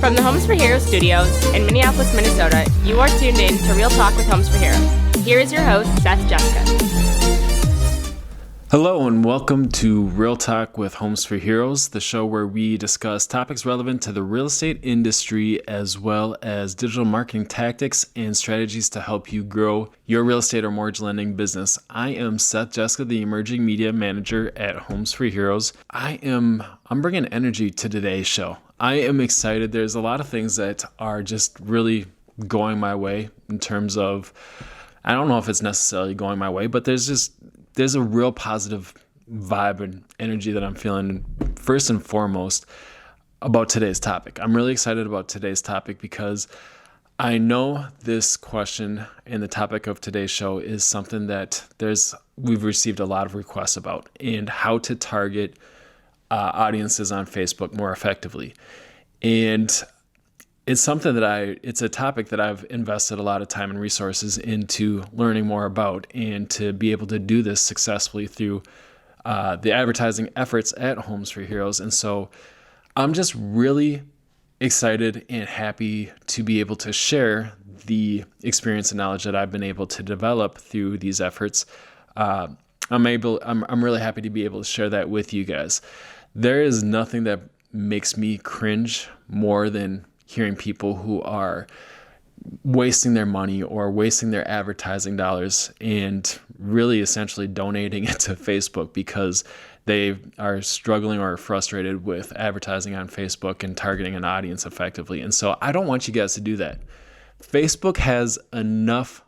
From the Homes for Heroes studios in Minneapolis, Minnesota, you are tuned in to Real Talk with Homes for Heroes. Here is your host, Seth Jessica. Hello and welcome to Real Talk with Homes for Heroes, the show where we discuss topics relevant to the real estate industry as well as digital marketing tactics and strategies to help you grow your real estate or mortgage lending business. I am Seth Jessica, the emerging media manager at Homes for Heroes. I'm bringing energy to today's show. I am excited. There's a lot of things that are just really going my way in terms of, I don't know if it's necessarily going my way, but there's a real positive vibe and energy that I'm feeling first and foremost about today's topic. I'm really excited about today's topic because I know this question and the topic of today's show is something that we've received a lot of requests about, and how to target audiences on Facebook more effectively. And it's something it's a topic that I've invested a lot of time and resources into learning more about, and to be able to do this successfully through the advertising efforts at Homes for Heroes. And so I'm just really excited and happy to be able to share the experience and knowledge that I've been able to develop through these efforts. I'm really happy to be able to share that with you guys. There is nothing that makes me cringe more than hearing people who are wasting their money or wasting their advertising dollars and really essentially donating it to Facebook because they are struggling or frustrated with advertising on Facebook and targeting an audience effectively. And so I don't want you guys to do that. Facebook has enough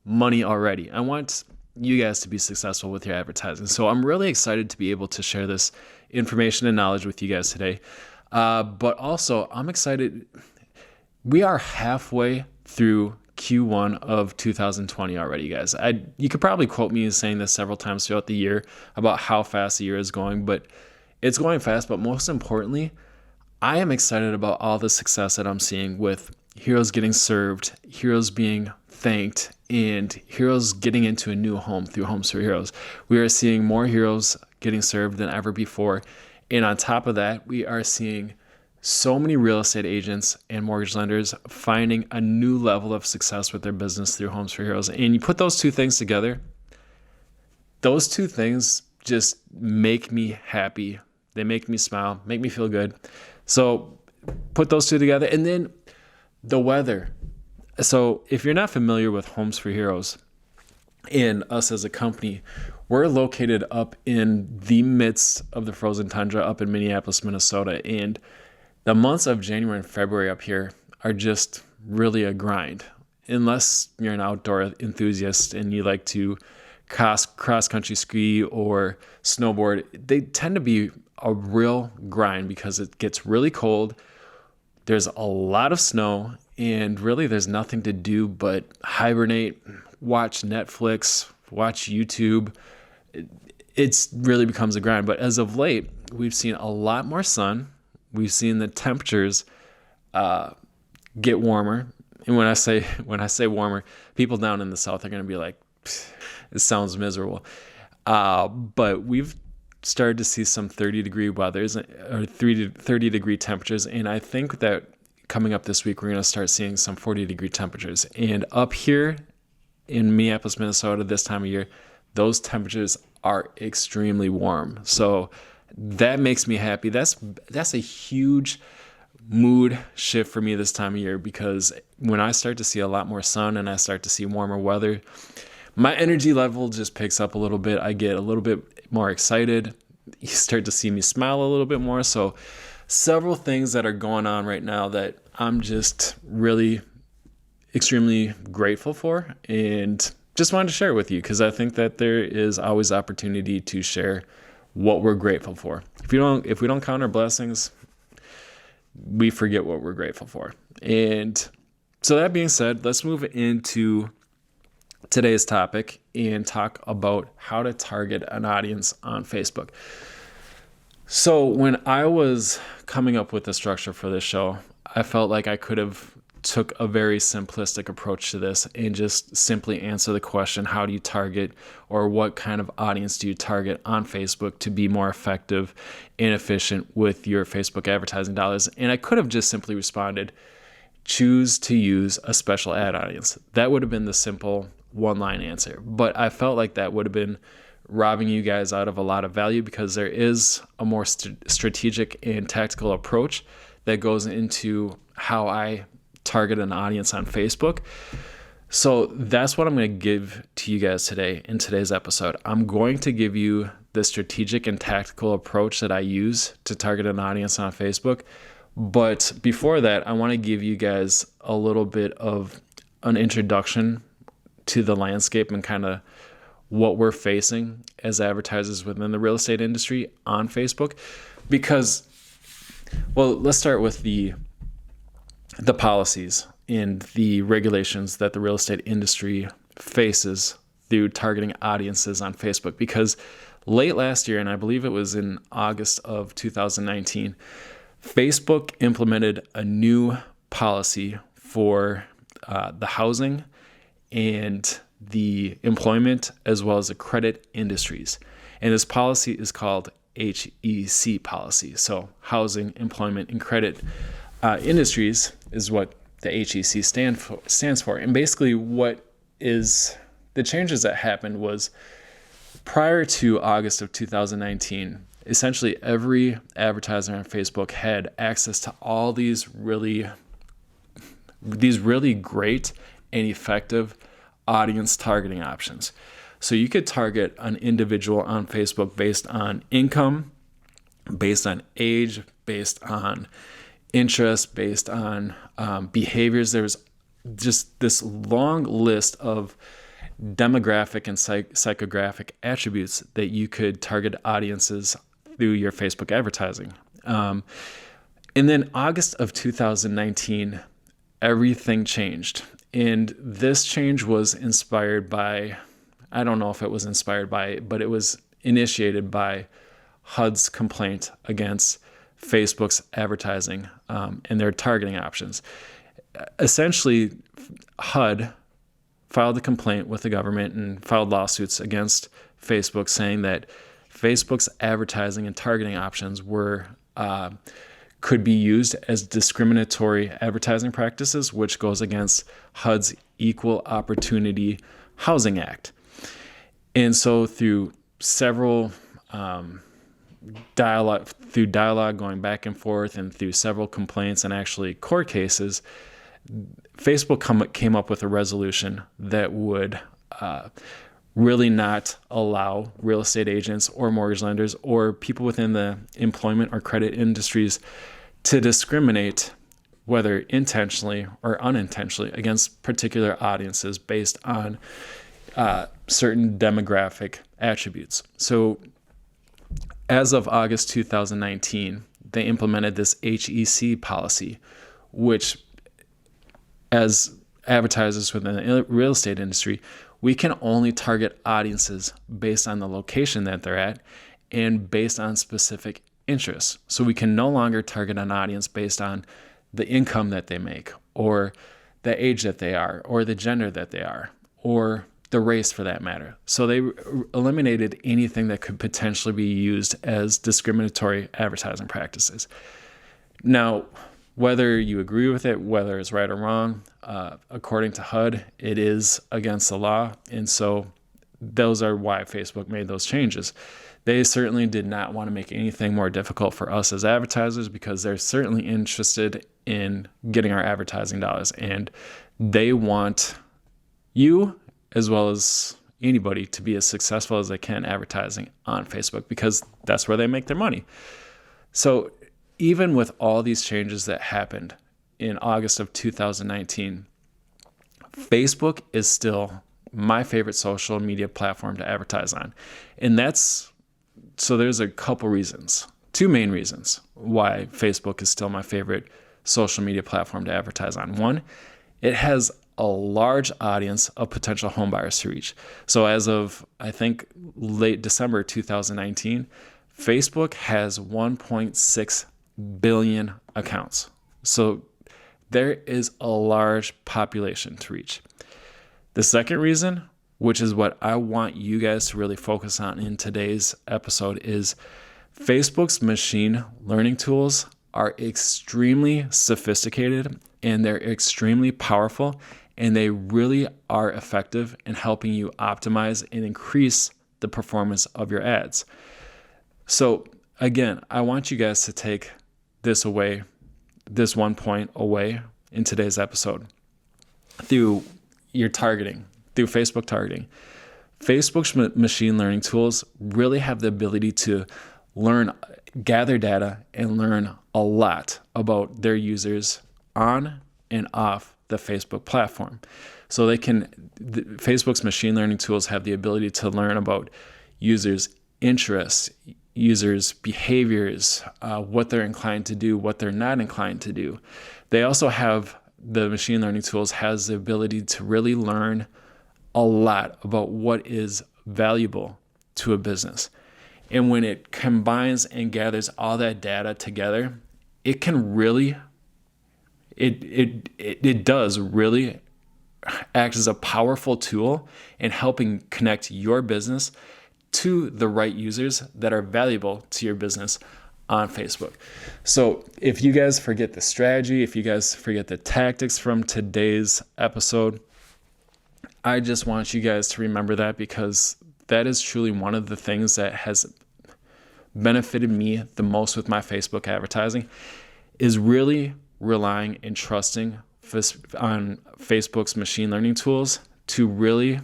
money already. I want you guys to be successful with your advertising. So I'm really excited to be able to share this information and knowledge with you guys today. But also, I'm excited. We are halfway through Q1 of 2020 already, guys. You could probably quote me as saying this several times throughout the year about how fast the year is going, but it's going fast. But most importantly, I am excited about all the success that I'm seeing with heroes getting served, heroes being thanked, and heroes getting into a new home through Homes for Heroes. We are seeing more heroes getting served than ever before. And on top of that, we are seeing so many real estate agents and mortgage lenders finding a new level of success with their business through Homes for Heroes. And you put those two things together, those two things just make me happy. They make me smile, make me feel good. So put those two together. And then the weather. So if you're not familiar with Homes for Heroes and us as a company, we're located up in the midst of the frozen tundra up in Minneapolis, Minnesota. And the months of January and February up here are just really a grind. Unless you're an outdoor enthusiast and you like to cross-country ski or snowboard, they tend to be a real grind because it gets really cold. There's a lot of snow, and really there's nothing to do but hibernate, watch Netflix, watch YouTube. It really becomes a grind. But as of late, we've seen a lot more sun. We've seen the temperatures get warmer. And when I say warmer, people down in the South are going to be like, it sounds miserable. But we've started to see some 30-degree weathers or 30-degree temperatures. And I think that coming up this week, we're going to start seeing some 40-degree temperatures. And up here in Minneapolis, Minnesota, this time of year, those temperatures are extremely warm. So that makes me happy. That's a huge mood shift for me this time of year, because when I start to see a lot more sun and I start to see warmer weather, my energy level just picks up a little bit. I get a little bit more excited. You start to see me smile a little bit more. So several things that are going on right now that I'm just really extremely grateful for, and just wanted to share with you because I think that there is always opportunity to share what we're grateful for. If we don't count our blessings, we forget what we're grateful for. And so that being said, let's move into today's topic and talk about how to target an audience on Facebook. So when I was coming up with the structure for this show, I felt like I could have took a very simplistic approach to this and just simply answer the question, how do you target, or what kind of audience do you target on Facebook to be more effective and efficient with your Facebook advertising dollars? And I could have just simply responded, choose to use a special ad audience. That would have been the simple one-line answer. But I felt like that would have been robbing you guys out of a lot of value, because there is a more strategic and tactical approach that goes into how I target an audience on Facebook. So that's what I'm going to give to you guys today in today's episode. I'm going to give you the strategic and tactical approach that I use to target an audience on Facebook. But before that, I want to give you guys a little bit of an introduction to the landscape and kind of what we're facing as advertisers within the real estate industry on Facebook. Because, well, let's start with the policies and the regulations that the real estate industry faces through targeting audiences on Facebook. Because late last year, and I believe it was in August of 2019, Facebook implemented a new policy for the housing and the employment as well as the credit industries. And this policy is called HEC policy. So housing, employment, and credit industries is what the HEC stands for. And basically what is the changes that happened was, prior to August of 2019, essentially every advertiser on Facebook had access to all these really great and effective audience targeting options. So you could target an individual on Facebook based on income, based on age, based on interest, based on behaviors. There's just this long list of demographic and psychographic attributes that you could target audiences through your Facebook advertising. And then August of 2019, everything changed. And this change was inspired by, I don't know if it was inspired by, but it was initiated by HUD's complaint against Facebook's advertising and their targeting options. Essentially, HUD filed a complaint with the government and filed lawsuits against Facebook, saying that Facebook's advertising and targeting options could be used as discriminatory advertising practices, which goes against HUD's Equal Opportunity Housing Act. And so through several dialogue going back and forth, and through several complaints and actually court cases, Facebook came up with a resolution that would really not allow real estate agents or mortgage lenders or people within the employment or credit industries to discriminate, whether intentionally or unintentionally, against particular audiences based on certain demographic attributes. So as of August 2019, they implemented this HEC policy, which, as advertisers within the real estate industry, we can only target audiences based on the location that they're at and based on specific interests. So we can no longer target an audience based on the income that they make, or the age that they are, or the gender that they are, or the race for that matter. So they eliminated anything that could potentially be used as discriminatory advertising practices. Now, whether you agree with it, whether it's right or wrong, according to HUD, it is against the law. And so those are why Facebook made those changes. They certainly did not want to make anything more difficult for us as advertisers, because they're certainly interested in getting our advertising dollars. And they want you, as well as anybody, to be as successful as they can advertising on Facebook, because that's where they make their money. So even with all these changes that happened in August of 2019, Facebook is still my favorite social media platform to advertise on. And there's a couple reasons, two main reasons why Facebook is still my favorite social media platform to advertise on. One, it has a large audience of potential homebuyers to reach. So as of, I think, late December 2019, Facebook has 1.6 billion accounts. So there is a large population to reach. The second reason, which is what I want you guys to really focus on in today's episode, is Facebook's machine learning tools are extremely sophisticated and they're extremely powerful, and they really are effective in helping you optimize and increase the performance of your ads. So again, I want you guys to take this 1 point away in today's episode. Through your targeting, through Facebook targeting, Facebook's machine learning tools really have the ability to gather data and learn a lot about their users on and off the Facebook platform. So Facebook's machine learning tools have the ability to learn about users' interests, users' behaviors, what they're inclined to do, what they're not inclined to do. They also have, the machine learning tools has the ability to really learn a lot about what is valuable to a business. And when it combines and gathers all that data together, it can really, it does really act as a powerful tool in helping connect your business to the right users that are valuable to your business on Facebook. So if you guys forget the strategy, if you guys forget the tactics from today's episode, I just want you guys to remember that, because that is truly one of the things that has benefited me the most with my Facebook advertising, is really relying and trusting on Facebook's machine learning tools to really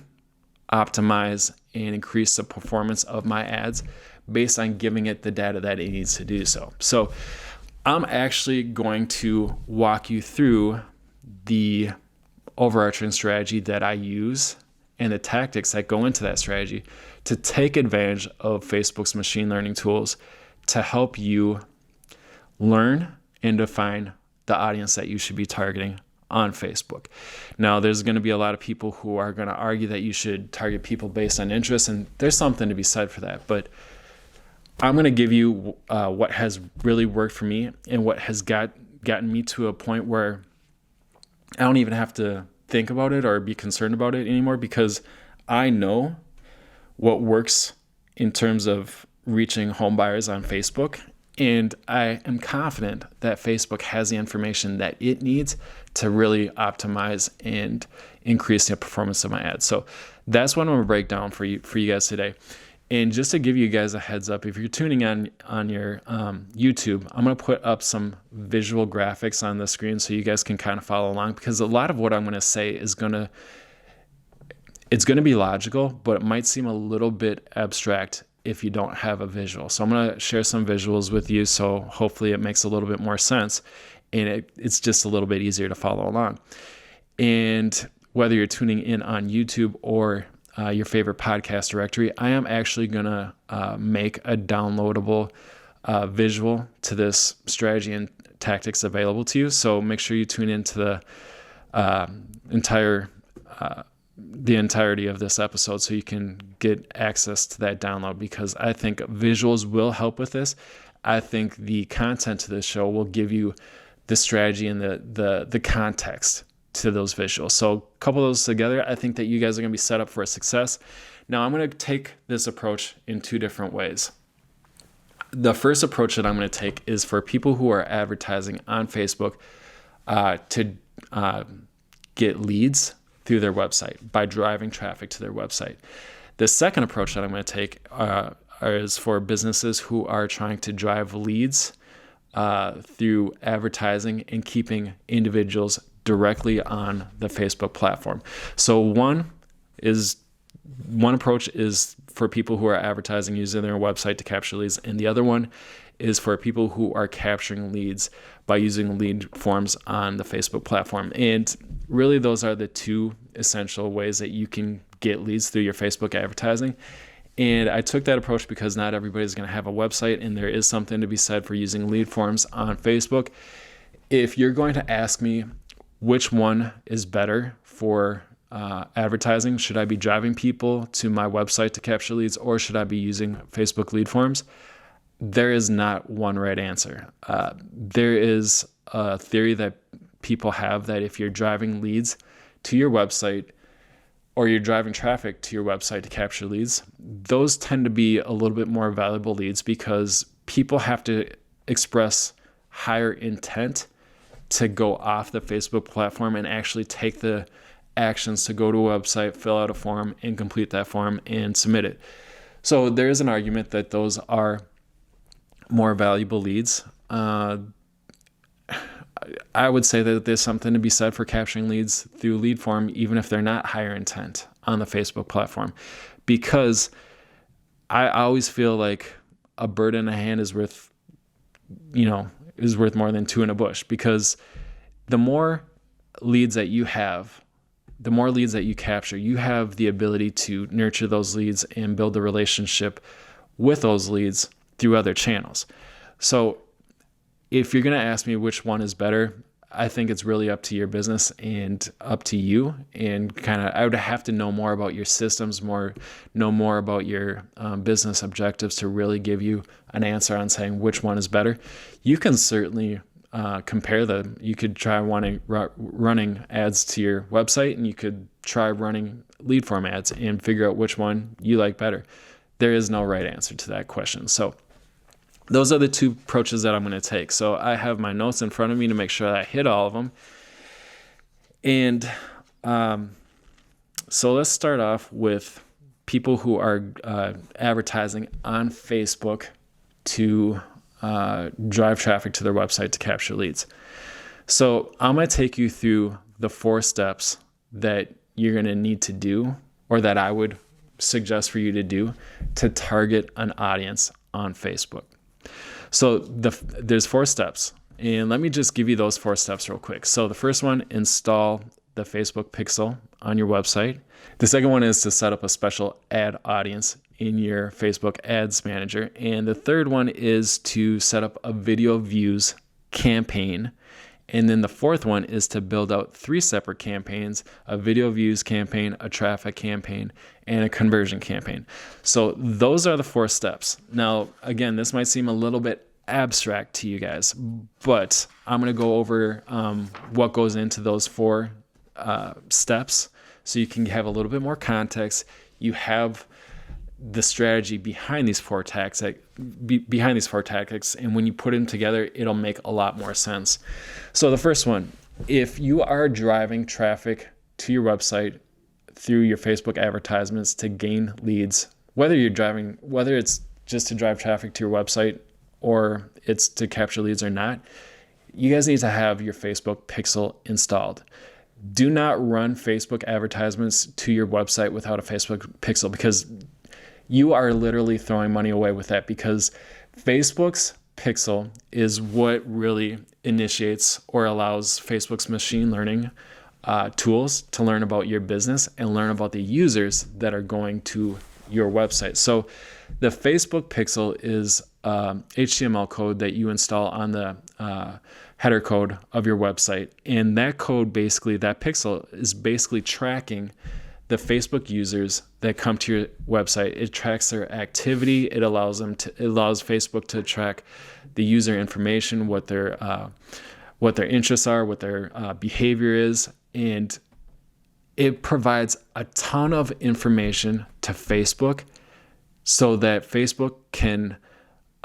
optimize and increase the performance of my ads based on giving it the data that it needs to do so. So I'm actually going to walk you through the overarching strategy that I use and the tactics that go into that strategy to take advantage of Facebook's machine learning tools to help you learn and define the audience that you should be targeting on Facebook. Now, there's going to be a lot of people who are going to argue that you should target people based on interest, and there's something to be said for that. But I'm going to give you what has really worked for me and what has gotten me to a point where I don't even have to think about it or be concerned about it anymore, because I know what works in terms of reaching home buyers on Facebook. And I am confident that Facebook has the information that it needs to really optimize and increase the performance of my ads. So that's what I'm going to break down for you guys today. And just to give you guys a heads up, if you're tuning on your YouTube, I'm going to put up some visual graphics on the screen so you guys can kind of follow along, because a lot of what I'm going to say is it's going to be logical, but it might seem a little bit abstract if you don't have a visual. So I'm going to share some visuals with you, so hopefully it makes a little bit more sense and it's just a little bit easier to follow along. And whether you're tuning in on YouTube or your favorite podcast directory, I am actually going to make a downloadable visual to this strategy and tactics available to you. So make sure you tune into the entirety of this episode so you can get access to that download, because I think visuals will help with this. I think the content to this show will give you the strategy and the context to those visuals. So a couple of those together, I think that you guys are going to be set up for a success. Now, I'm going to take this approach in two different ways. The first approach that I'm going to take is for people who are advertising on Facebook to get leads through their website by driving traffic to their website. The second approach that I'm going to take is for businesses who are trying to drive leads through advertising and keeping individuals directly on the Facebook platform. So one approach is for people who are advertising using their website to capture leads, and the other one is for people who are capturing leads by using lead forms on the Facebook platform. And really, those are the two essential ways that you can get leads through your Facebook advertising. And I took that approach because not everybody's going to have a website, and there is something to be said for using lead forms on Facebook. If you're going to ask me which one is better for advertising, should I be driving people to my website to capture leads, or should I be using Facebook lead forms? There is not one right answer. There is a theory that people have, that if you're driving leads to your website or you're driving traffic to your website to capture leads, those tend to be a little bit more valuable leads because people have to express higher intent to go off the Facebook platform and actually take the actions to go to a website, fill out a form, and complete that form and submit it. So there is an argument that those are more valuable leads. I would say that there's something to be said for capturing leads through lead form, even if they're not higher intent on the Facebook platform, because I always feel like a bird in a hand is worth more than two in a bush, because the more leads that you have, the more leads that you capture, you have the ability to nurture those leads and build a relationship with those leads through other channels. So if you're going to ask me which one is better, I think it's really up to your business and up to you. And I would have to know more about your systems, know more about your business objectives to really give you an answer on saying which one is better. You can certainly compare them. You could try running ads to your website, and you could try running lead form ads and figure out which one you like better. There is no right answer to that question. So those are the two approaches that I'm going to take. So I have my notes in front of me to make sure that I hit all of them. And so let's start off with people who are advertising on Facebook to drive traffic to their website to capture leads. So I'm going to take you through the 4 steps that you're going to need to do, or that I would suggest for you to do, to target an audience on Facebook. So there's 4 steps, and let me just give you those 4 steps real quick. So the first one, install the Facebook pixel on your website. The second one is to set up a special ad audience in your Facebook ads manager. And the third one is to set up a video views campaign. And then the fourth one is to build out 3 separate campaigns: a video views campaign, a traffic campaign, and a conversion campaign. So those are the 4 steps. Now, again, this might seem a little bit abstract to you guys, but I'm going to go over what goes into those 4 steps so you can have a little bit more context. You have the strategy behind these 4 tactics, and when you put them together, it'll make a lot more sense. So the first one, if you are driving traffic to your website through your Facebook advertisements to gain leads, whether it's just to drive traffic to your website or it's to capture leads or not, you guys need to have your Facebook pixel installed. Do not run Facebook advertisements to your website without a Facebook pixel, because you are literally throwing money away with that, because Facebook's pixel is what really initiates or allows Facebook's machine learning tools to learn about your business and learn about the users that are going to your website. So the Facebook pixel is HTML code that you install on the header code of your website. And that code, that pixel is basically tracking the Facebook users that come to your website. It tracks their activity. It allows Facebook to track the user information, what their interests are, what their behavior is, and it provides a ton of information to Facebook so that Facebook can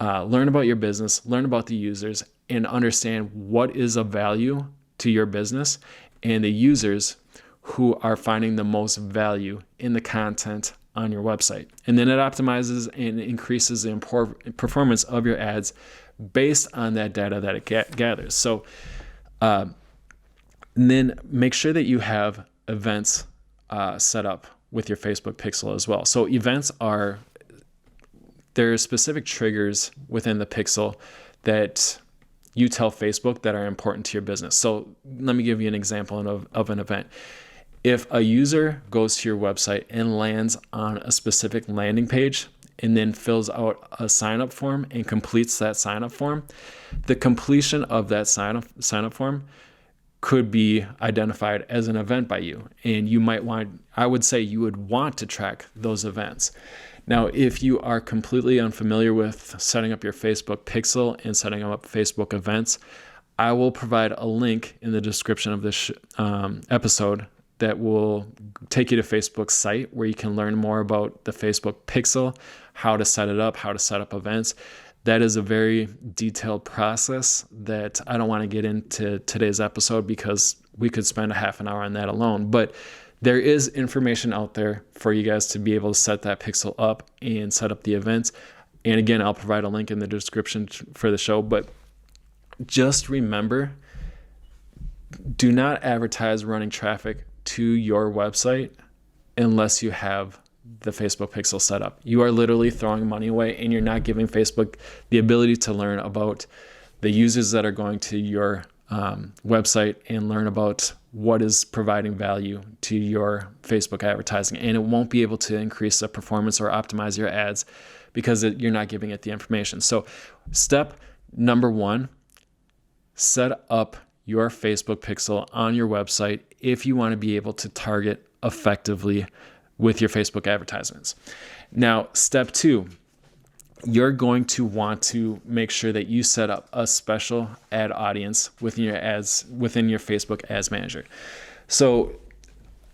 learn about your business, learn about the users, and understand what is of value to your business and the users who are finding the most value in the content on your website. And then it optimizes and increases the performance of your ads based on that data that it gathers. So then make sure that you have events set up with your Facebook pixel as well. So events there are specific triggers within the pixel that you tell Facebook that are important to your business. So let me give you an example of an event. If a user goes to your website and lands on a specific landing page and then fills out a sign-up form and completes that sign-up form, the completion of that sign-up form could be identified as an event by you. And I would say you would want to track those events. Now, if you are completely unfamiliar with setting up your Facebook pixel and setting up Facebook events, I will provide a link in the description of this episode that will take you to Facebook's site where you can learn more about the Facebook Pixel, how to set it up, how to set up events. That is a very detailed process that I don't want to get into today's episode because we could spend a half an hour on that alone. But there is information out there for you guys to be able to set that pixel up and set up the events. And again, I'll provide a link in the description for the show. But just remember, do not advertise running traffic to your website unless you have the Facebook Pixel set up. You are literally throwing money away, and you're not giving Facebook the ability to learn about the users that are going to your website and learn about what is providing value to your Facebook advertising. And it won't be able to increase the performance or optimize your ads because you're not giving it the information. So step number 1, set up your Facebook Pixel on your website if you want to be able to target effectively with your Facebook advertisements. Now, step 2, you're going to want to make sure that you set up a special ad audience within your Facebook Ads Manager. So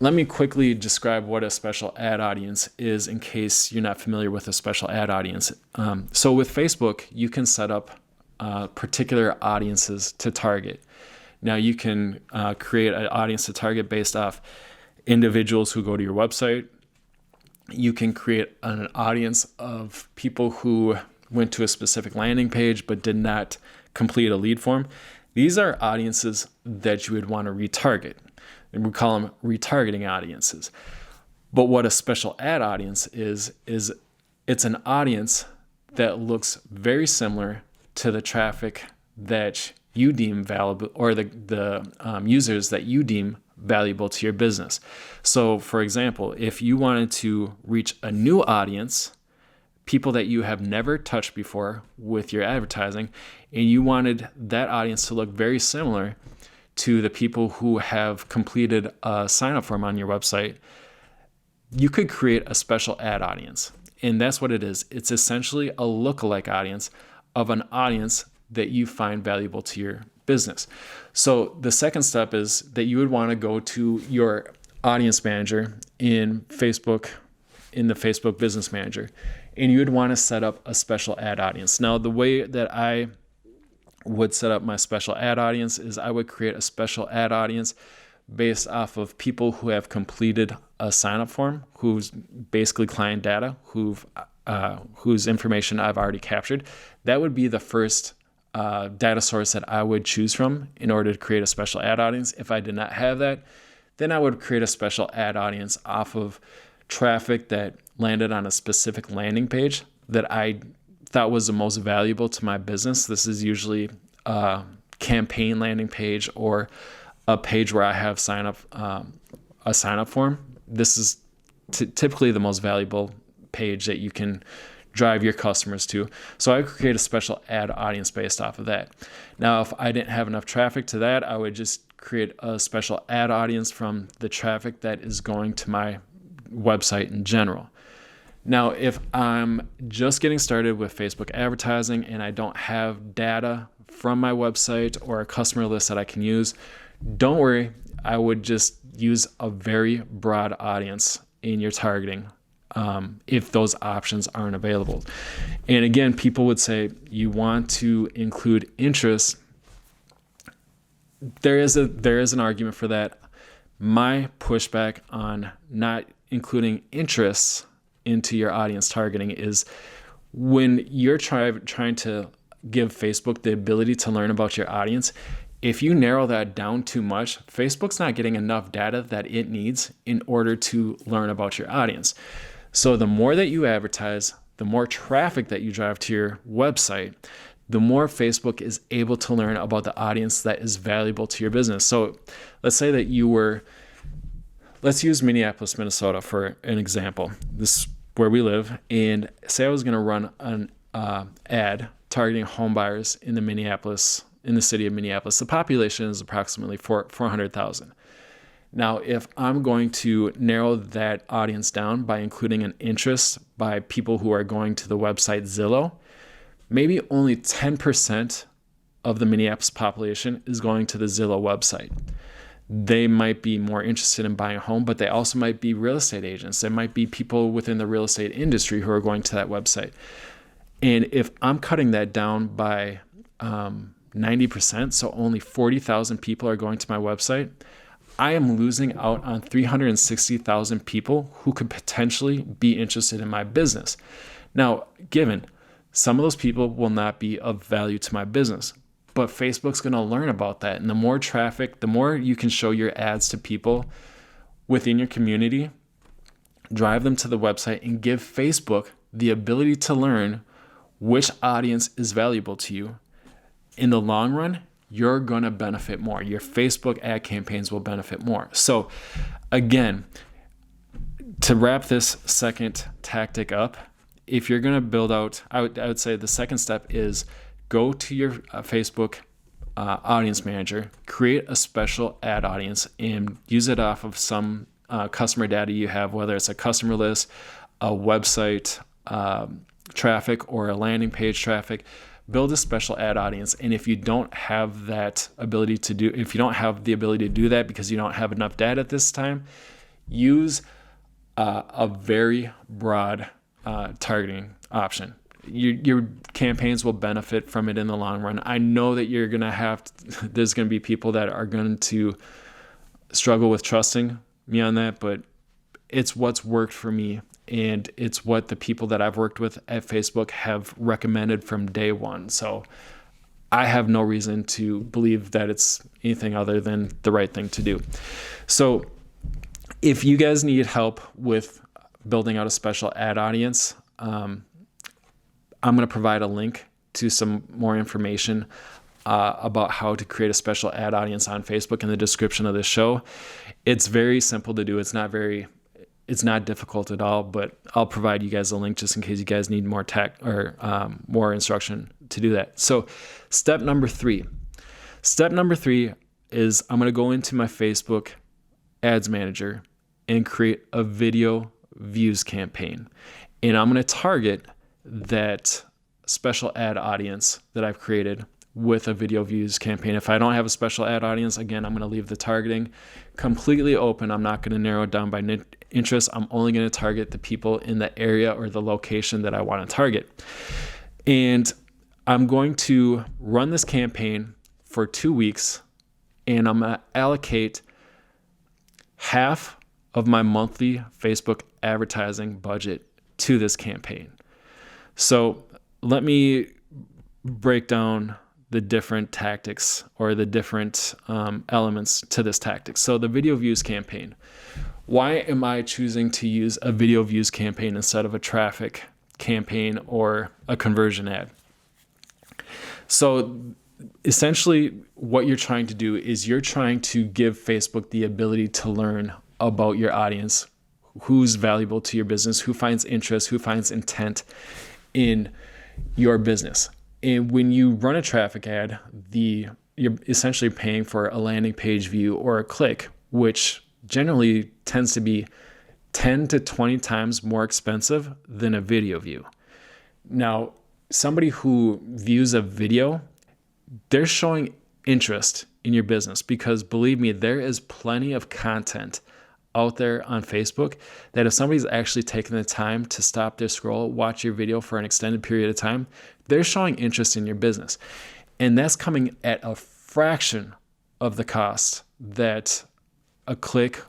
let me quickly describe what a special ad audience is in case you're not familiar with a special ad audience. So with Facebook, you can set up particular audiences to target. Now you can create an audience to target based off individuals who go to your website. You can create an audience of people who went to a specific landing page but did not complete a lead form. These are audiences that you would want to retarget, and we call them retargeting audiences. But what a special ad audience is it's an audience that looks very similar to the traffic that you deem valuable, or the users that you deem valuable to your business. So for example, if you wanted to reach a new audience, people that you have never touched before with your advertising, and you wanted that audience to look very similar to the people who have completed a sign-up form on your website, you could create a special ad audience. And that's what it is. It's essentially a lookalike audience of an audience that you find valuable to your business. So the second step is that you would want to go to your audience manager in the Facebook Business Manager, and you would want to set up a special ad audience. Now, the way that I would set up my special ad audience is I would create a special ad audience based off of people who have completed a sign-up form, who's basically client data, whose information I've already captured. That would be the first data source that I would choose from in order to create a special ad audience. If I did not have that, then I would create a special ad audience off of traffic that landed on a specific landing page that I thought was the most valuable to my business. This is usually a campaign landing page or a page where I have a sign up form. This is typically the most valuable page that you can drive your customers to. So I would create a special ad audience based off of that. Now, if I didn't have enough traffic to that, I would just create a special ad audience from the traffic that is going to my website in general. Now, if I'm just getting started with Facebook advertising and I don't have data from my website or a customer list that I can use, don't worry. I would just use a very broad audience in your targeting if those options aren't available. And again, people would say you want to include interests. There is an argument for that. My pushback on not including interests into your audience targeting is when you're trying to give Facebook the ability to learn about your audience, if you narrow that down too much, Facebook's not getting enough data that it needs in order to learn about your audience. So the more that you advertise, the more traffic that you drive to your website, the more Facebook is able to learn about the audience that is valuable to your business. So let's say that let's use Minneapolis, Minnesota for an example. This is where we live. And say I was going to run an ad targeting home buyers in the city of Minneapolis. The population is approximately 400,000. Now, if I'm going to narrow that audience down by including an interest by people who are going to the website Zillow, maybe only 10% of the Minneapolis population is going to the Zillow website. They might be more interested in buying a home, but they also might be real estate agents. There might be people within the real estate industry who are going to that website. And if I'm cutting that down by 90%, so only 40,000 people are going to my website, I am losing out on 360,000 people who could potentially be interested in my business. Now, given some of those people will not be of value to my business, but Facebook's going to learn about that. And the more traffic, the more you can show your ads to people within your community, drive them to the website, and give Facebook the ability to learn which audience is valuable to you. In the long run, you're going to benefit more. Your Facebook ad campaigns will benefit more. So again, to wrap this second tactic up, if you're going to build out, I would say the second step is go to your Facebook audience manager, create a special ad audience, and use it off of some customer data you have, whether it's a customer list, a website traffic, or a landing page traffic. Build a special ad audience. And if you don't have that ability to do, if you don't have the ability to do that because you don't have enough data at this time, use a very broad targeting option. Your campaigns will benefit from it in the long run. I know that there's going to be people that are going to struggle with trusting me on that, but it's what's worked for me. And it's what the people that I've worked with at Facebook have recommended from day one. So I have no reason to believe that it's anything other than the right thing to do. So if you guys need help with building out a special ad audience, I'm going to provide a link to some more information about how to create a special ad audience on Facebook in the description of this show. It's very simple to do. It's not difficult at all, but I'll provide you guys a link just in case you guys need more more instruction to do that. So step number three is I'm going to go into my Facebook ads manager and create a video views campaign. And I'm going to target that special ad audience that I've created with a video views campaign. If I don't have a special ad audience, again, I'm going to leave the targeting completely open. I'm not going to narrow it down by interest. I'm only going to target the people in the area or the location that I want to target. And I'm going to run this campaign for 2 weeks, and I'm going to allocate half of my monthly Facebook advertising budget to this campaign. So let me break down the different tactics or the different elements to this tactic. So the video views campaign. Why am I choosing to use a video views campaign instead of a traffic campaign or a conversion ad? So essentially what you're trying to do is you're trying to give Facebook the ability to learn about your audience, who's valuable to your business, who finds interest, who finds intent in your business. And when you run a traffic ad, you're essentially paying for a landing page view or a click, which generally tends to be 10 to 20 times more expensive than a video view. Now, somebody who views a video, they're showing interest in your business because, believe me, there is plenty of content out there on Facebook that if somebody's actually taken the time to stop their scroll, watch your video for an extended period of time, they're showing interest in your business. And that's coming at a fraction of the cost that a click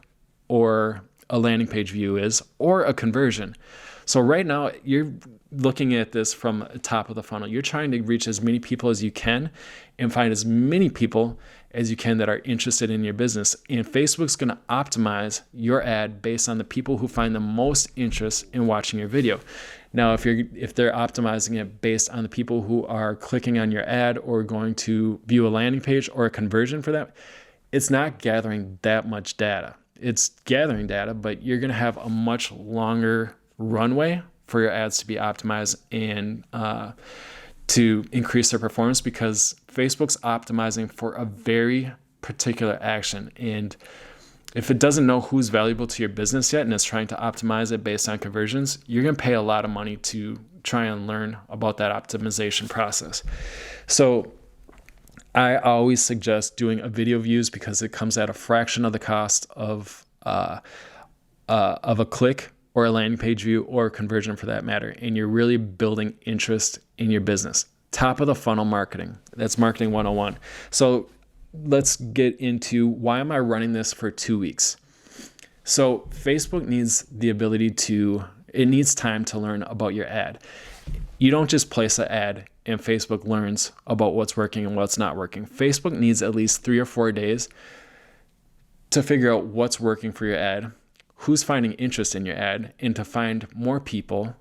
or a landing page view is, or a conversion. So right now you're looking at this from the top of the funnel. You're trying to reach as many people as you can and find as many people as you can that are interested in your business. And Facebook's going to optimize your ad based on the people who find the most interest in watching your video. Now, if they're optimizing it based on the people who are clicking on your ad or going to view a landing page or a conversion for that, it's not gathering that much data. It's gathering data, but you're going to have a much longer runway for your ads to be optimized and to increase their performance because Facebook's optimizing for a very particular action. And if it doesn't know who's valuable to your business yet and is trying to optimize it based on conversions, you're going to pay a lot of money to try and learn about that optimization process. So I always suggest doing a video views because it comes at a fraction of the cost of a click or a landing page view or a conversion for that matter. And you're really building interest in your business. Top of the funnel marketing. That's marketing 101. So let's get into why am I running this for 2 weeks? So Facebook needs the ability it needs time to learn about your ad. You don't just place an ad and Facebook learns about what's working and what's not working. Facebook needs at least 3 or 4 days to figure out what's working for your ad, who's finding interest in your ad, and to find more people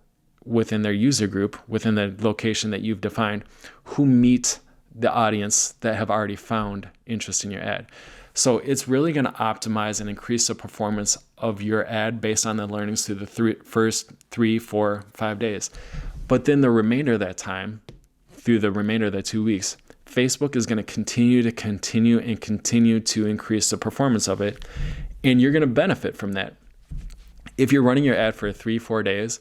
within their user group, within the location that you've defined, who meet the audience that have already found interest in your ad. So it's really going to optimize and increase the performance of your ad based on the learnings through the first 3, 4, 5 days. But then the remainder of that time, through the remainder of the 2 weeks, Facebook is going to continue to increase the performance of it, and you're going to benefit from that. If you're running your ad for 3, 4 days,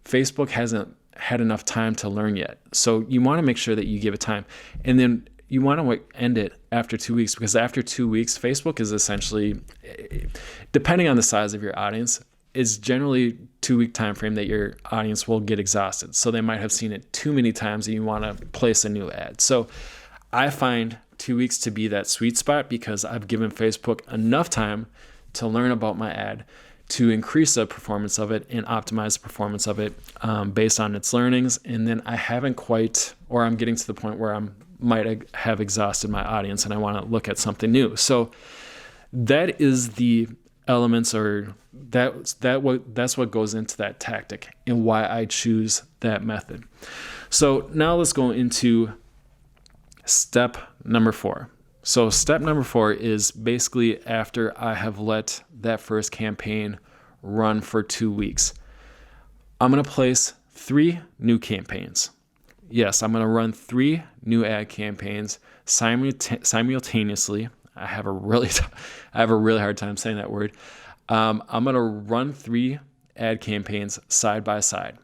Facebook hasn't had enough time to learn yet. So you want to make sure that you give it time. And then you want to end it after 2 weeks, because after 2 weeks, Facebook is essentially, depending on the size of your audience, is generally 2 week time frame that your audience will get exhausted. So they might have seen it too many times and you want to place a new ad. So I find 2 weeks to be that sweet spot because I've given Facebook enough time to learn about my ad, to increase the performance of it and optimize the performance of it based on its learnings. And then I haven't quite, or I'm getting to the point where I might have exhausted my audience and I want to look at something new. So that is the elements, or that's what goes into that tactic and why I choose that method. So now let's go into step number 4. So step number 4 is basically after I have let that first campaign run for 2 weeks, I'm going to place 3 new campaigns. Yes, I'm going to run 3 new ad campaigns simultaneously. I have a really hard time saying that word. I'm going to run 3 ad campaigns side by side.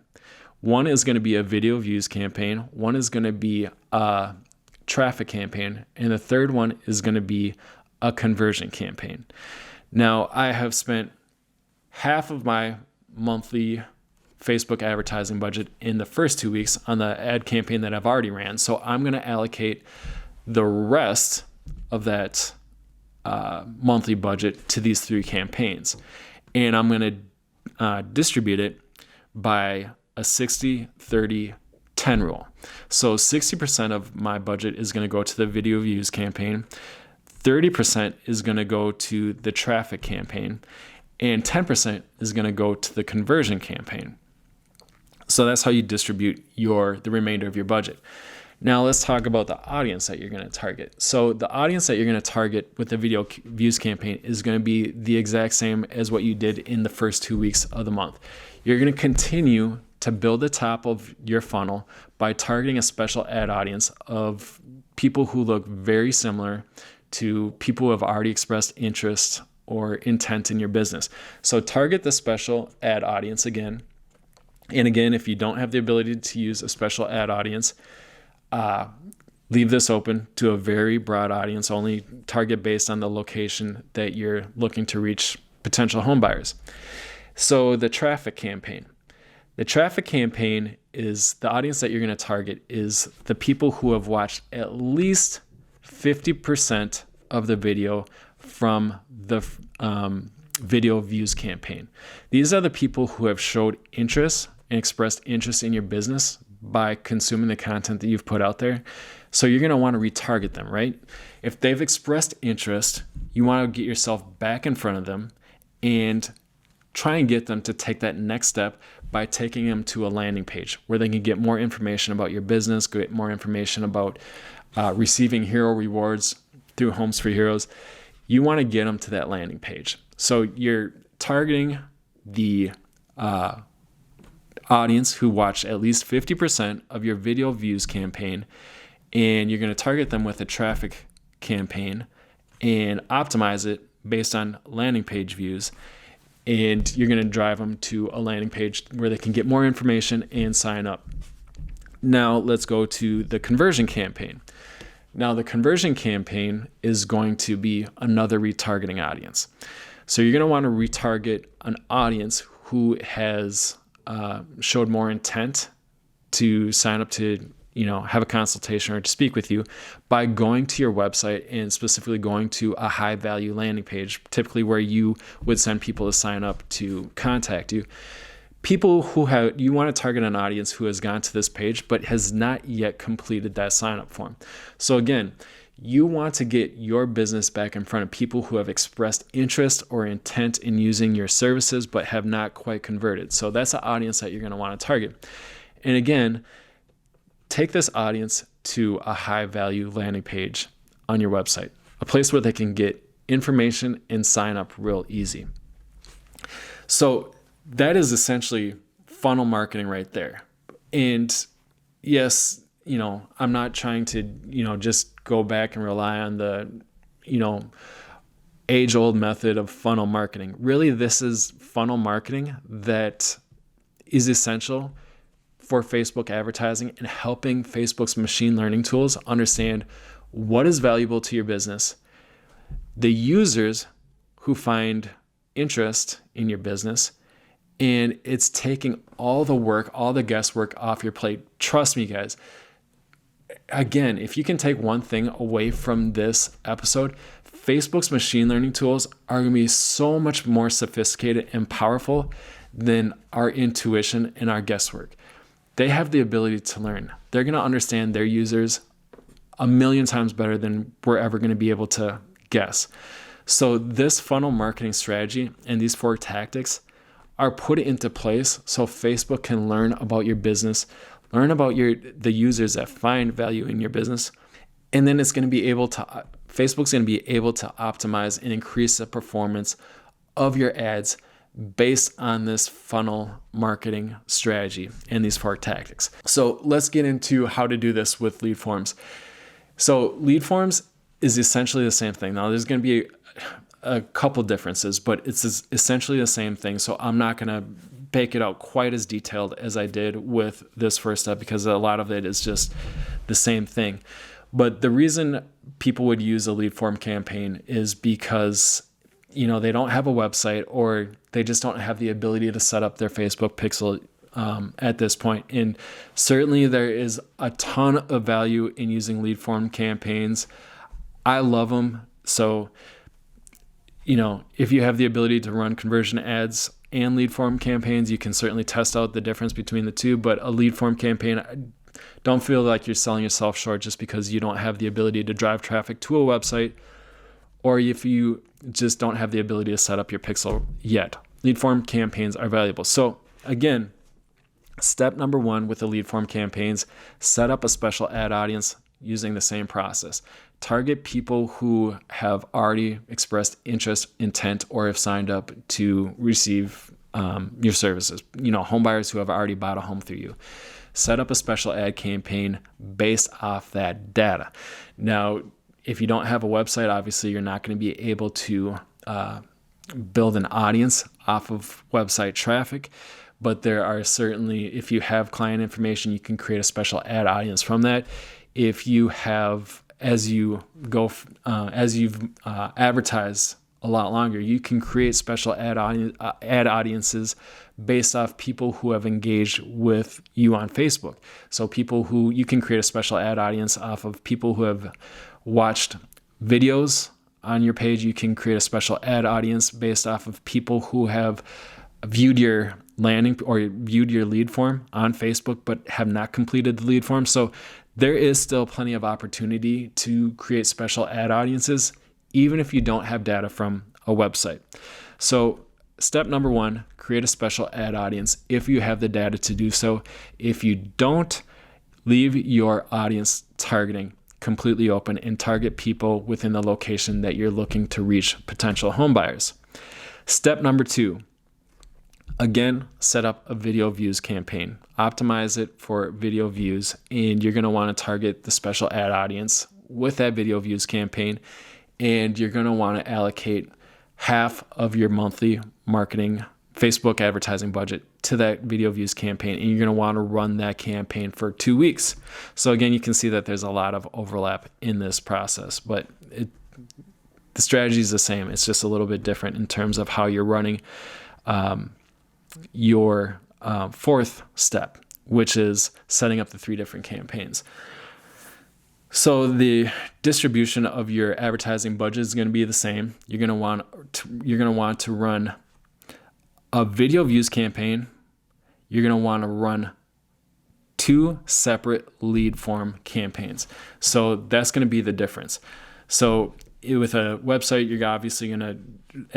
One is going to be a video views campaign. One is going to be a traffic campaign. And the third one is going to be a conversion campaign. Now, I have spent half of my monthly Facebook advertising budget in the first 2 weeks on the ad campaign that I've already ran. So I'm going to allocate the rest of that monthly budget to these 3 campaigns. And I'm going to distribute it by a 60-30-10 rule. So 60% of my budget is going to go to the video views campaign, 30% is going to go to the traffic campaign, and 10% is going to go to the conversion campaign. So that's how you distribute the remainder of your budget. Now let's talk about the audience that you're going to target. So the audience that you're going to target with the video views campaign is going to be the exact same as what you did in the first 2 weeks of the month. You're going to continue to build the top of your funnel by targeting a special ad audience of people who look very similar to people who have already expressed interest or intent in your business. So target the special ad audience again. And again, if you don't have the ability to use a special ad audience, leave this open to a very broad audience, only target based on the location that you're looking to reach potential home buyers. So the traffic campaign. The traffic campaign is the audience that you're going to target is the people who have watched at least 50% of the video from the video views campaign. These are the people who have showed interest and expressed interest in your business by consuming the content that you've put out there. So you're going to want to retarget them, right? If they've expressed interest, you want to get yourself back in front of them and try and get them to take that next step by taking them to a landing page where they can get more information about your business, get more information about receiving hero rewards through Homes for Heroes. You want to get them to that landing page. So you're targeting the audience who watched at least 50% of your video views campaign, and you're going to target them with a traffic campaign and optimize it based on landing page views. And you're going to drive them to a landing page where they can get more information and sign up. Now let's go to the conversion campaign. Now, the conversion campaign is going to be another retargeting audience. So you're going to want to retarget an audience who has showed more intent to sign up to, have a consultation or to speak with you by going to your website and specifically going to a high value landing page, typically where you would send people to sign up to contact you. People you want to target an audience who has gone to this page but has not yet completed that sign up form. So again, you want to get your business back in front of people who have expressed interest or intent in using your services but have not quite converted. So that's an audience that you're going to want to target. And again, take this audience to a high value landing page on your website, a place where they can get information and sign up real easy. So that is essentially funnel marketing right there. And yes, I'm not trying to, just go back and rely on the, age-old method of funnel marketing. Really, this is funnel marketing that is essential for Facebook advertising and helping Facebook's machine learning tools understand what is valuable to your business, the users who find interest in your business, and it's taking all the work, all the guesswork off your plate. Trust me, guys. Again, if you can take one thing away from this episode, Facebook's machine learning tools are going to be so much more sophisticated and powerful than our intuition and our guesswork. They have the ability to learn. They're going to understand their users a million times better than we're ever going to be able to guess. So this funnel marketing strategy and these 4 tactics are put into place so Facebook can learn about your business, learn about the users that find value in your business, and then Facebook's going to be able to optimize and increase the performance of your ads based on this funnel marketing strategy and these 4 tactics. So let's get into how to do this with lead forms. So lead forms is essentially the same thing. Now there's going to be a couple differences, but it's essentially the same thing. So I'm not going to bake it out quite as detailed as I did with this first step because a lot of it is just the same thing. But the reason people would use a lead form campaign is because, they don't have a website or they just don't have the ability to set up their Facebook pixel at this point. And certainly there is a ton of value in using lead form campaigns. I love them. So, if you have the ability to run conversion ads and lead form campaigns, you can certainly test out the difference between the two. But a lead form campaign, don't feel like you're selling yourself short just because you don't have the ability to drive traffic to a website, or if you just don't have the ability to set up your pixel yet. Lead form campaigns are valuable. So again, step number 1 with the lead form campaigns, set up a special ad audience using the same process. Target people who have already expressed interest, intent, or have signed up to receive your services. Home buyers who have already bought a home through you. Set up a special ad campaign based off that data. Now, if you don't have a website, obviously you're not going to be able to build an audience off of website traffic. But there are certainly, if you have client information, you can create a special ad audience from that. If you have, as you've advertised a lot longer, you can create special ad audiences based off people who have engaged with you on Facebook. So you can create a special ad audience off of people who have watched videos on your page. You can create a special ad audience based off of people who have viewed your landing or viewed your lead form on Facebook but have not completed the lead form. So there is still plenty of opportunity to create special ad audiences, even if you don't have data from a website. So step number 1, create a special ad audience if you have the data to do so. If you don't, leave your audience targeting completely open and target people within the location that you're looking to reach potential home buyers. Step number 2, again, set up a video views campaign. Optimize it for video views, and you're going to want to target the special ad audience with that video views campaign, and you're going to want to allocate half of your monthly marketing Facebook advertising budget to that video views campaign, and you're going to want to run that campaign for 2 weeks. So again, you can see that there's a lot of overlap in this process, but the strategy is the same. It's just a little bit different in terms of how you're running your fourth step, which is setting up the 3 different campaigns. So the distribution of your advertising budget is going to be the same. You're going to want to run a video views campaign. You're going to want to run 2 separate lead form campaigns. So that's going to be the difference. So with a website, you're obviously going to,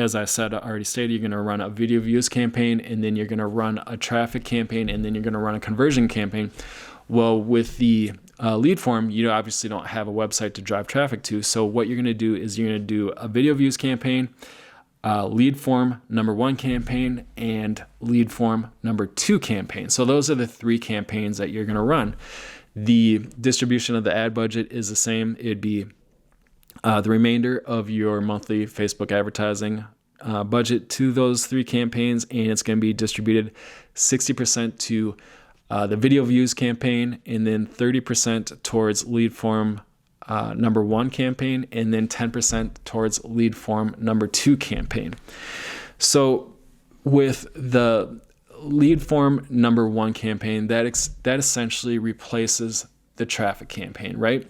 as I said, already stated, you're going to run a video views campaign, and then you're going to run a traffic campaign, and then you're going to run a conversion campaign. Well, with the lead form, you obviously don't have a website to drive traffic to. So what you're going to do is you're going to do a video views campaign, lead form number 1 campaign, and lead form number 2 campaign. So those are the 3 campaigns that you're going to run. The distribution of the ad budget is the same. It'd be the remainder of your monthly Facebook advertising budget to those 3 campaigns, and it's going to be distributed 60% to the video views campaign, and then 30% towards lead form number 1 campaign, and then 10% towards lead form number 2 campaign. So with the lead form number 1 campaign, that essentially replaces the traffic campaign, right?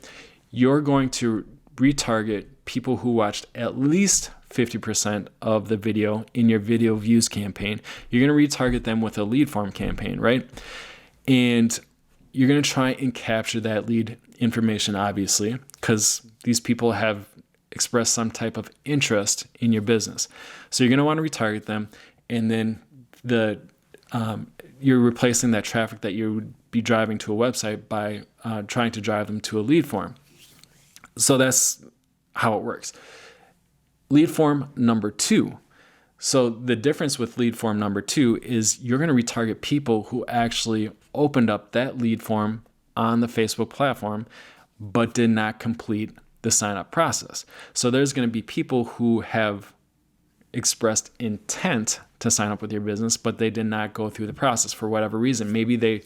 You're going to retarget people who watched at least 50% of the video in your video views campaign. You're going to retarget them with a lead form campaign, right? And you're going to try and capture that lead information, obviously, because these people have expressed some type of interest in your business. So you're going to want to retarget them, and then you're replacing that traffic that you would be driving to a website by trying to drive them to a lead form. So that's how it works. Lead form number 2. So the difference with lead form number 2 is you're going to retarget people who actually opened up that lead form on the Facebook platform, but did not complete the sign-up process. So there's going to be people who have expressed intent to sign up with your business, but they did not go through the process for whatever reason. Maybe they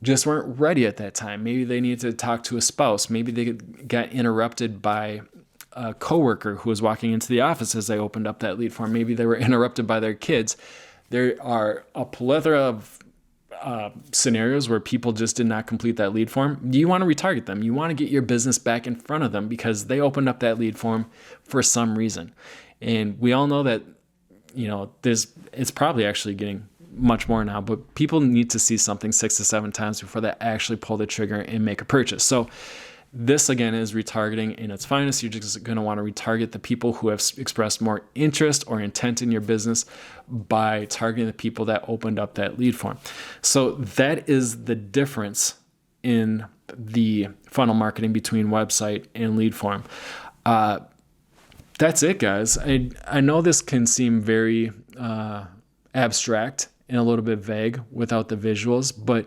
just weren't ready at that time. Maybe they needed to talk to a spouse. Maybe they got interrupted by a coworker who was walking into the office as they opened up that lead form. Maybe they were interrupted by their kids. There are a plethora of scenarios where people just did not complete that lead form. You want to retarget them. You want to get your business back in front of them because they opened up that lead form for some reason. And we all know that, it's probably actually getting much more now, but people need to see something 6 to 7 times before they actually pull the trigger and make a purchase. So this, again, is retargeting in its finest. You're just going to want to retarget the people who have expressed more interest or intent in your business by targeting the people that opened up that lead form. So that is the difference in the funnel marketing between website and lead form. That's it, guys. I know this can seem very abstract and a little bit vague without the visuals, but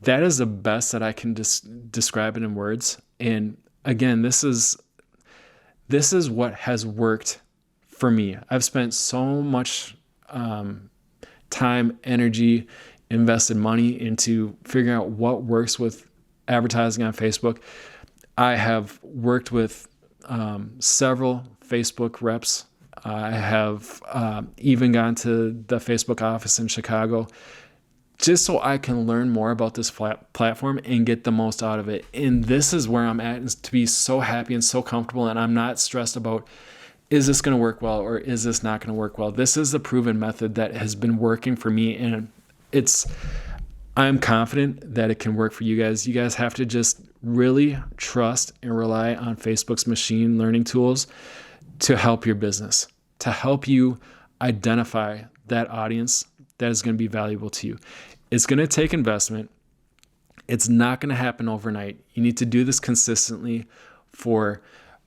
that is the best that I can describe it in words. And again, this is what has worked for me. I've spent so much time, energy, invested money into figuring out what works with advertising on Facebook. I have worked with several Facebook reps. I have even gone to the Facebook office in Chicago just so I can learn more about this platform and get the most out of it. And this is where I'm at, is to be so happy and so comfortable, and I'm not stressed about, is this going to work well or is this not going to work well? This is the proven method that has been working for me, and I'm confident that it can work for you guys. You guys have to just really trust and rely on Facebook's machine learning tools to help your business, to help you identify that audience that is going to be valuable to you. It's going to take investment. It's not going to happen overnight. You need to do this consistently for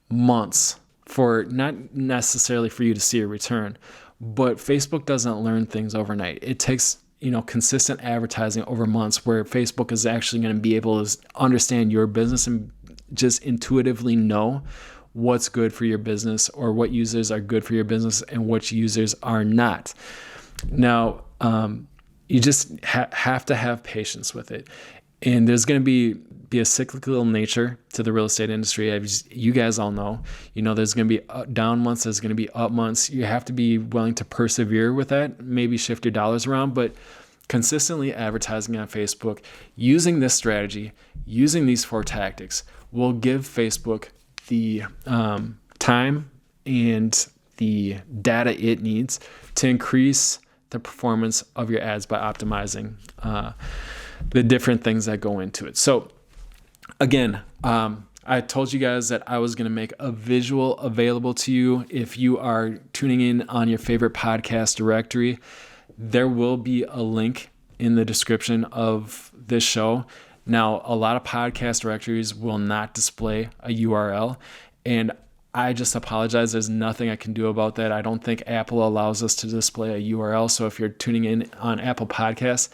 months, for not necessarily for you to see a return, but Facebook doesn't learn things overnight. It takes consistent advertising over months where Facebook is actually going to be able to understand your business and just intuitively know what's good for your business or what users are good for your business and which users are not. Now, you just have to have patience with it. And there's going to be a cyclical nature to the real estate industry. As you guys all know, there's going to be down months, there's going to be up months. You have to be willing to persevere with that, maybe shift your dollars around, but consistently advertising on Facebook, using this strategy, using these 4 tactics will give Facebook the time and the data it needs to increase the performance of your ads by optimizing the different things that go into it. So again, I told you guys that I was going to make a visual available to you. If you are tuning in on your favorite podcast directory, there will be a link in the description of this show. Now, a lot of podcast directories will not display a URL, and I just apologize. There's nothing I can do about that. I don't think Apple allows us to display a URL. So if you're tuning in on Apple Podcasts,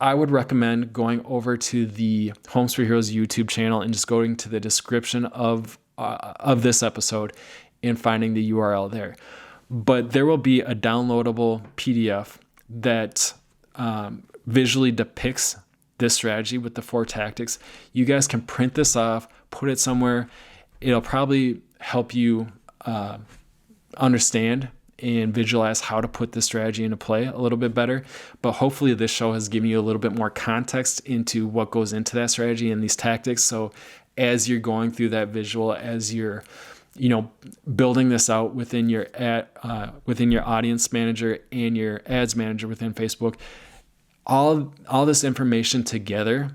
I would recommend going over to the Homes for Heroes YouTube channel and just going to the description of this episode and finding the URL there. But there will be a downloadable PDF that visually depicts this strategy with the 4 tactics. You guys can print this off, put it somewhere. It'll probably help you understand and visualize how to put this strategy into play a little bit better. But hopefully this show has given you a little bit more context into what goes into that strategy and these tactics. So as you're going through that visual, as you're building this out within your audience manager and your ads manager within Facebook, all this information together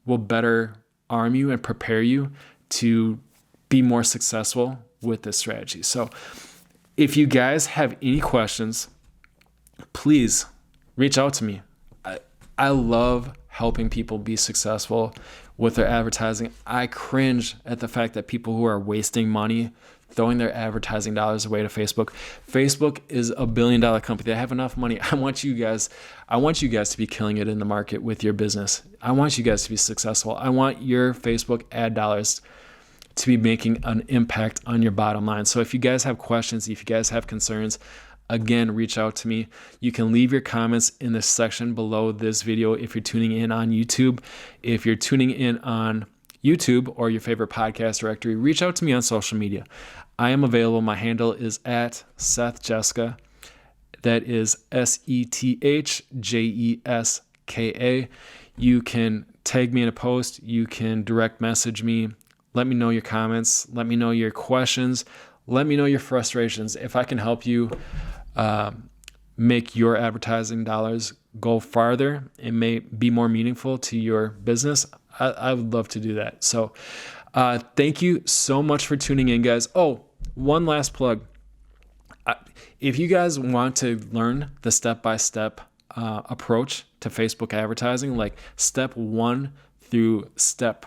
will better arm you and prepare you to be more successful with this strategy. So if you guys have any questions, please reach out to me. I love helping people be successful with their advertising. I cringe at the fact that people who are wasting money throwing their advertising dollars away to Facebook. Facebook is $1 billion company. They have enough money. I want you guys to be killing it in the market with your business. I want you guys to be successful. I want your Facebook ad dollars to be making an impact on your bottom line. So if you guys have questions, if you guys have concerns, again, reach out to me. You can leave your comments in the section below this video if you're tuning in on YouTube. If you're tuning in on YouTube or your favorite podcast directory, reach out to me on social media. I am available. My handle is at Seth Jessica. That is SETHJESKA. You can tag me in a post. You can direct message me. Let me know your comments. Let me know your questions. Let me know your frustrations. If I can help you make your advertising dollars go farther and may be more meaningful to your business, I would love to do that. So thank you so much for tuning in, guys. Oh, one last plug. If you guys want to learn the step-by-step approach to Facebook advertising, like step 1 through step,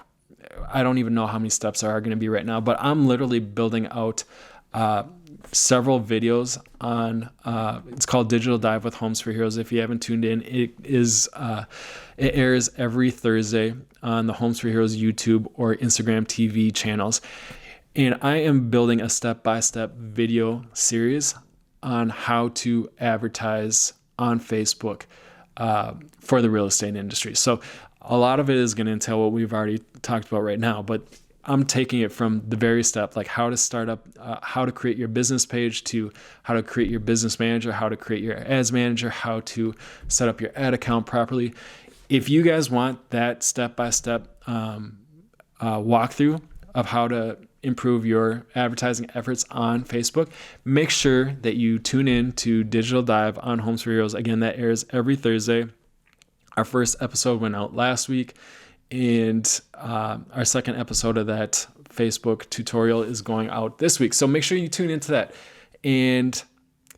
I don't even know how many steps there are going to be right now, but I'm literally building out several videos on, it's called Digital Dive with Homes for Heroes. If you haven't tuned in, it airs every Thursday on the Homes for Heroes YouTube or Instagram TV channels. And I am building a step-by-step video series on how to advertise on Facebook for the real estate industry. So a lot of it is going to entail what we've already talked about right now, but I'm taking it from the very step, like how to start up, how to create your business page, to how to create your business manager, how to create your ads manager, how to set up your ad account properly. If you guys want that step-by-step walkthrough of how to improve your advertising efforts on Facebook, make sure that you tune in to Digital Dive on Homes for Heroes. Again, that airs every Thursday. Our first episode went out last week, and our second episode of that Facebook tutorial is going out this week. So make sure you tune into that. And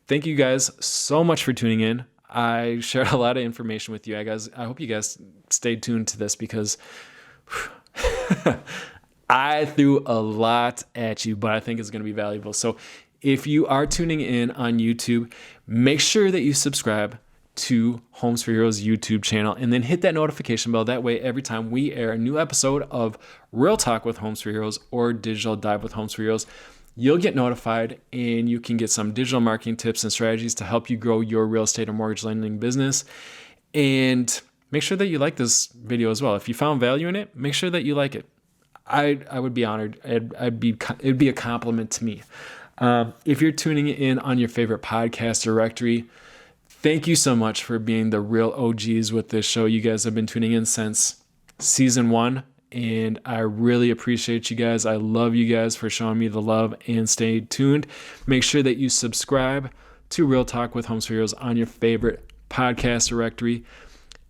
thank you guys so much for tuning in. I shared a lot of information with you. I hope you guys stayed tuned to this because I threw a lot at you, but I think it's going to be valuable. So if you are tuning in on YouTube, make sure that you subscribe to Homes for Heroes YouTube channel and then hit that notification bell. That way, every time we air a new episode of Real Talk with Homes for Heroes or Digital Dive with Homes for Heroes, you'll get notified and you can get some digital marketing tips and strategies to help you grow your real estate or mortgage lending business. And make sure that you like this video as well. If you found value in it, make sure that you like it. I would be honored. It'd be a compliment to me. If you're tuning in on your favorite podcast directory, thank you so much for being the real OGs with this show. You guys have been tuning in since season 1, and I really appreciate you guys. I love you guys for showing me the love and stay tuned. Make sure that you subscribe to Real Talk with Homes for Heroes on your favorite podcast directory.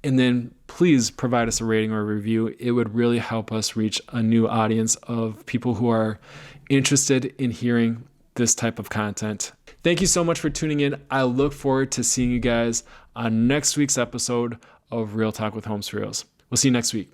And then please provide us a rating or a review. It would really help us reach a new audience of people who are interested in hearing this type of content. Thank you so much for tuning in. I look forward to seeing you guys on next week's episode of Real Talk with Homes for Heroes. We'll see you next week.